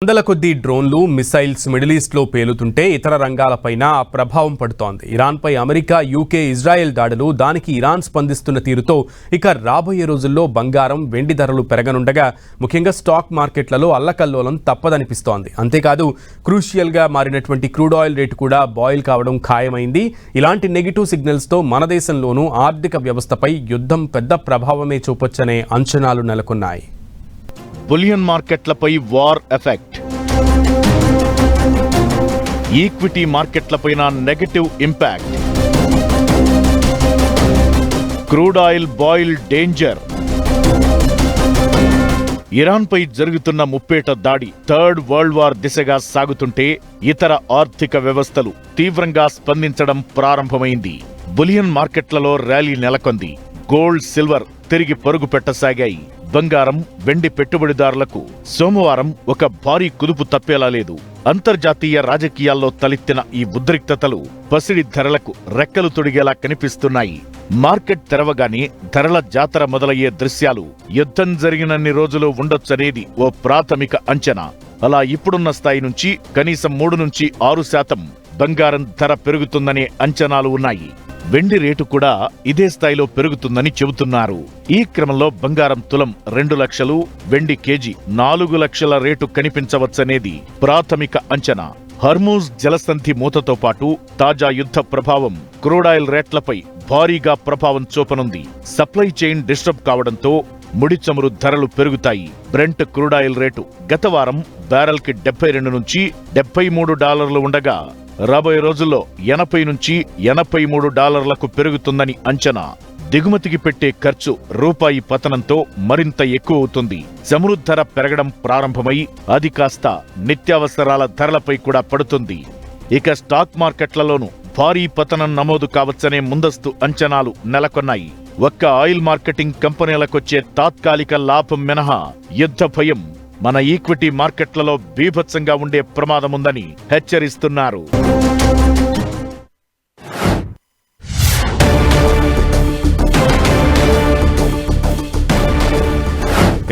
వందల కొద్ది డ్రోన్లు మిసైల్స్ మిడిల్ ఈస్ట్లో పేలుతుంటే ఇతర రంగాలపైన ప్రభావం పడుతోంది. ఇరాన్పై అమెరికా, యూకే, ఇజ్రాయెల్ దాడులు, దానికి ఇరాన్ స్పందిస్తున్న తీరుతో ఇక రాబోయే రోజుల్లో బంగారం, వెండి ధరలు పెరగనుండగా ముఖ్యంగా స్టాక్ మార్కెట్లలో అల్లకల్లోలం తప్పదనిపిస్తోంది. అంతేకాదు క్రూషియల్గా మారినటువంటి క్రూడ్ ఆయిల్ రేటు కూడా బాయిల్ కావడం ఖాయమైంది. ఇలాంటి నెగిటివ్ సిగ్నల్స్తో మన దేశంలోనూ ఆర్థిక వ్యవస్థపై యుద్ధం పెద్ద ప్రభావమే చూపొచ్చనే అంచనాలు నెలకొన్నాయి. బులియన్ మార్కెట్లపై వార్ ఎఫెక్ట్, ఈక్విటీ మార్కెట్లపైన negative impact, crude oil boil danger, ఇరాన్పై జరుగుతున్న ముప్పేట దాడి థర్డ్ వరల్డ్ వార్ దిశగా సాగుతుంటే ఇతర ఆర్థిక వ్యవస్థలు తీవ్రంగా స్పందించడం ప్రారంభమైంది. బులియన్ మార్కెట్లలో ర్యాలీ నెలకొంది. గోల్డ్, సిల్వర్ తిరిగి పరుగు పెట్టసాగాయి. బంగారం, వెండి పెట్టుబడిదారులకు సోమవారం ఒక భారీ కుదుపు తప్పేలా లేదు. అంతర్జాతీయ రాజకీయాల్లో తలెత్తిన ఈ ఉద్రిక్తతలు పసిడి ధరలకు రెక్కలు తొడిగేలా కనిపిస్తున్నాయి. మార్కెట్ తెరవగానే ధరల జాతర మొదలయ్యే దృశ్యాలు యుద్ధం జరిగినన్ని రోజులు ఉండొచ్చనేది ఓ ప్రాథమిక అంచనా. అలా ఇప్పుడున్న స్థాయి నుంచి కనీసం 3 నుంచి 6% బంగారం ధర పెరుగుతుందనే అంచనాలు ఉన్నాయి. వెండి రేటు కూడా ఇదే స్థాయిలో పెరుగుతుందని చెబుతున్నారు. ఈ క్రమంలో బంగారం తులం 2 లక్షలు, వెండి కేజీ 4 లక్షల రేటు కనిపించవచ్చనేది ప్రాథమిక అంచనా. హర్మూజ్ జలసంధి మూతతో పాటు తాజా యుద్ధ ప్రభావం క్రూడాయిల్ రేట్లపై భారీగా ప్రభావం చూపనుంది. సప్లై చైన్ డిస్టర్బ్ కావడంతో ముడి చమురు ధరలు పెరుగుతాయి. బ్రెంట్ క్రూడాయిల్ రేటు గత వారం బ్యారెల్కి $72 నుంచి $73 ఉండగా రాబోయే రోజుల్లో $80 నుంచి $83 పెరుగుతుందని అంచనా. దిగుమతికి పెట్టే ఖర్చు రూపాయి పతనంతో మరింత ఎక్కువ అవుతుంది. చమురు ధర పెరగడం ప్రారంభమై అది కాస్త నిత్యావసరాల ధరలపై కూడా పడుతుంది. ఇక స్టాక్ మార్కెట్లలోనూ భారీ పతనం నమోదు కావచ్చనే ముందస్తు అంచనాలు నెలకొన్నాయి. ఒక్క ఆయిల్ మార్కెటింగ్ కంపెనీలకొచ్చే తాత్కాలిక లాభం మినహా యుద్ధ భయం మన ఈక్విటీ మార్కెట్లలో బీభత్సంగా ఉండే ప్రమాదముందని హెచ్చరిస్తున్నారు.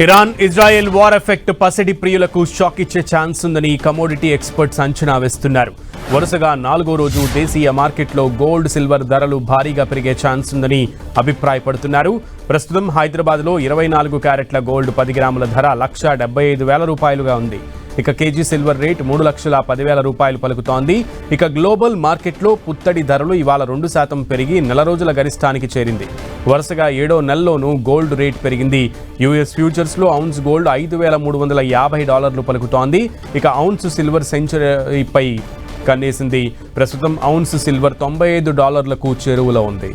ఇరాన్ ఇజ్రాయెల్ వార్ ఎఫెక్ట్ పసిడి ప్రియులకు షాక్ ఇచ్చే ఛాన్స్ ఉందని కమోడిటీ ఎక్స్పర్ట్స్ అంచనా వేస్తున్నారు. వరుసగా 4వ రోజు దేశీయ మార్కెట్లో గోల్డ్, సిల్వర్ ధరలు భారీగా పెరిగే ఛాన్స్ ఉందని అభిప్రాయపడుతున్నారు. ప్రస్తుతం హైదరాబాద్లో 24 క్యారెట్ల గోల్డ్ 10 గ్రాముల ధర $175,000 ఉంది. ఇక కేజీ సిల్వర్ రేట్ $3,10,000 పలుకుతోంది. ఇక గ్లోబల్ మార్కెట్లో పుత్తడి ధరలు ఇవాళ 2% పెరిగి నెల రోజుల గరిష్టానికి చేరింది. వరుసగా 7వ నెలలోనూ గోల్డ్ రేట్ పెరిగింది. యుఎస్ ఫ్యూచర్స్లో ఔన్స్ గోల్డ్ $5,350 పలుకుతోంది. ఇక ఔన్స్ సిల్వర్ సెంచరీపై కన్నేసింది. ప్రస్తుతం ఔన్స్ సిల్వర్ $95 చేరువలో ఉంది.